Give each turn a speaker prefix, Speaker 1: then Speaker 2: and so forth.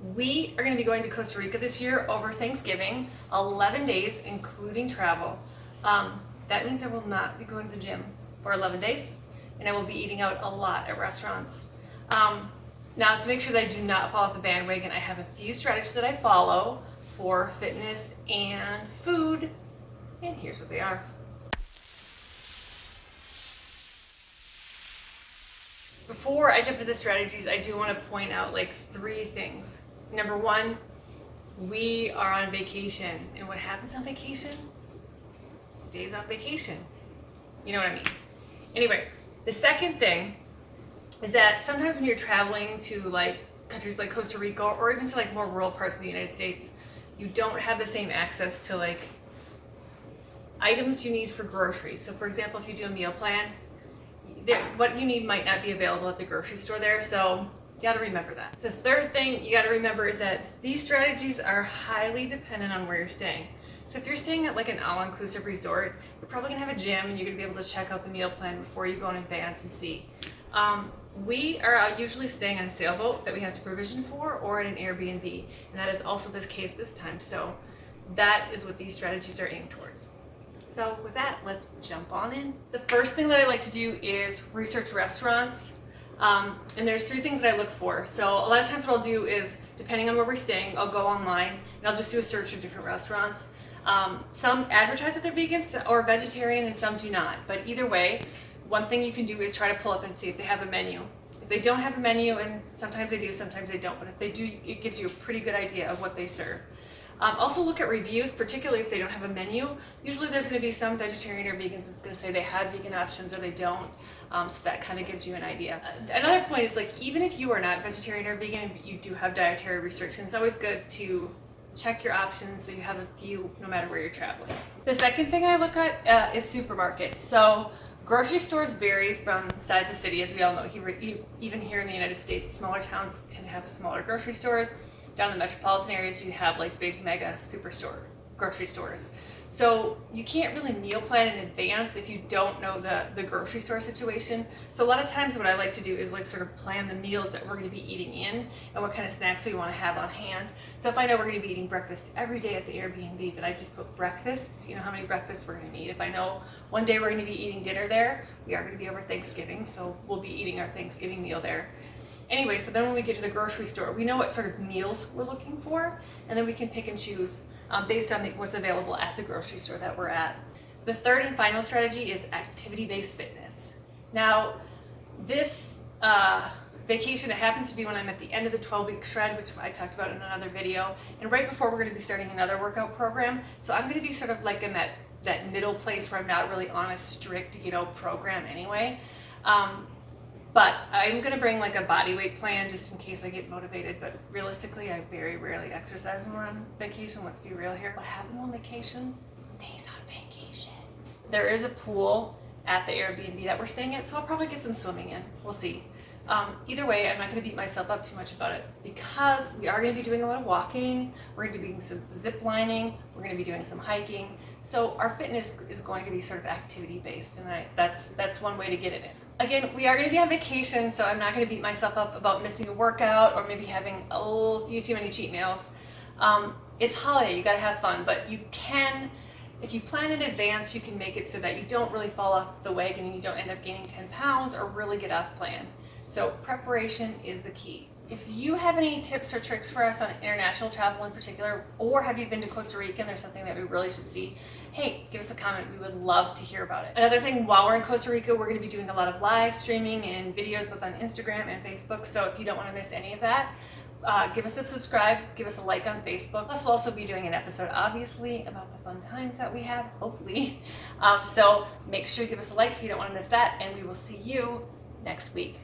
Speaker 1: We are going to be going to Costa Rica this year over Thanksgiving, 11 days, including travel. That means I will not be going to the gym for 11 days, and I will be eating out a lot at restaurants. Now, to make sure that I do not fall off the bandwagon, I have a few strategies that I follow for fitness and food, and here's what they are. Before I jump into the strategies, I do want to point out like 3 things. Number 1, we are on vacation, and what happens on vacation stays on vacation. You know what I mean? Anyway, the second thing is that sometimes when you're traveling to like countries like Costa Rica or even to like more rural parts of the United States, you don't have the same access to like items you need for groceries. So for example, if you do a meal plan, what you need might not be available at the grocery store there, so you got to remember that. The third thing you got to remember is that these strategies are highly dependent on where you're staying. So if you're staying at like an all-inclusive resort, you're probably going to have a gym and you're going to be able to check out the meal plan before you go in advance and see. We are usually staying on a sailboat that we have to provision for or at an Airbnb, and that is also the case this time. So that is what these strategies are aimed towards. So with that, let's jump on in. The first thing that I like to do is research restaurants. And there's 3 things that I look for. So a lot of times what I'll do is, depending on where we're staying, I'll go online and I'll just do a search of different restaurants. Some advertise that they're vegan or vegetarian and some do not. But either way, one thing you can do is try to pull up and see if they have a menu. If they don't have a menu, and sometimes they do, sometimes they don't, but if they do, it gives you a pretty good idea of what they serve. Also look at reviews, particularly if they don't have a menu. Usually there's going to be some vegetarian or vegans that's going to say they have vegan options or they don't, so that kind of gives you an idea. Another point is, like, even if you are not vegetarian or vegan and you do have dietary restrictions, it's always good to check your options so you have a few no matter where you're traveling. The second thing I look at is supermarkets. So grocery stores vary from size of city, as we all know. Even here in the United States, smaller towns tend to have smaller grocery stores. Down in the metropolitan areas, you have like big mega superstore grocery stores. So you can't really meal plan in advance if you don't know the grocery store situation. So a lot of times what I like to do is like sort of plan the meals that we're going to be eating in and what kind of snacks we want to have on hand. So if I know we're going to be eating breakfast every day at the Airbnb, then I just put breakfasts, you know how many breakfasts we're going to eat. If I know one day we're going to be eating dinner there, we are going to be over Thanksgiving, so we'll be eating our Thanksgiving meal there. Anyway, so then when we get to the grocery store, we know what sort of meals we're looking for, and then we can pick and choose based on what's available at the grocery store that we're at. The third and final strategy is activity-based fitness. Now, this vacation, it happens to be when I'm at the end of the 12-week shred, which I talked about in another video, and right before we're going to be starting another workout program. So I'm going to be sort of like in that middle place where I'm not really on a strict, program anyway. But I'm going to bring like a body weight plan just in case I get motivated. But realistically, I very rarely exercise when we're on vacation. Let's be real here. What happens on vacation stays on vacation. There is a pool at the Airbnb that we're staying at, so I'll probably get some swimming in. We'll see. Either way, I'm not going to beat myself up too much about it because we are going to be doing a lot of walking. We're going to be doing some zip lining. We're going to be doing some hiking. So our fitness is going to be sort of activity based, and that's one way to get it in. Again, we are going to be on vacation, so I'm not going to beat myself up about missing a workout or maybe having a little few too many cheat meals. It's holiday, you got to have fun, but you can, if you plan in advance, you can make it so that you don't really fall off the wagon and you don't end up gaining 10 pounds or really get off plan. So preparation is the key. If you have any tips or tricks for us on international travel in particular, or have you been to Costa Rica and there's something that we really should see, hey, give us a comment. We would love to hear about it. Another thing, while we're in Costa Rica, we're going to be doing a lot of live streaming and videos both on Instagram and Facebook. So if you don't want to miss any of that, give us a subscribe, give us a like on Facebook. Plus, we'll also be doing an episode, obviously, about the fun times that we have, hopefully. So make sure you give us a like if you don't want to miss that, and we will see you next week.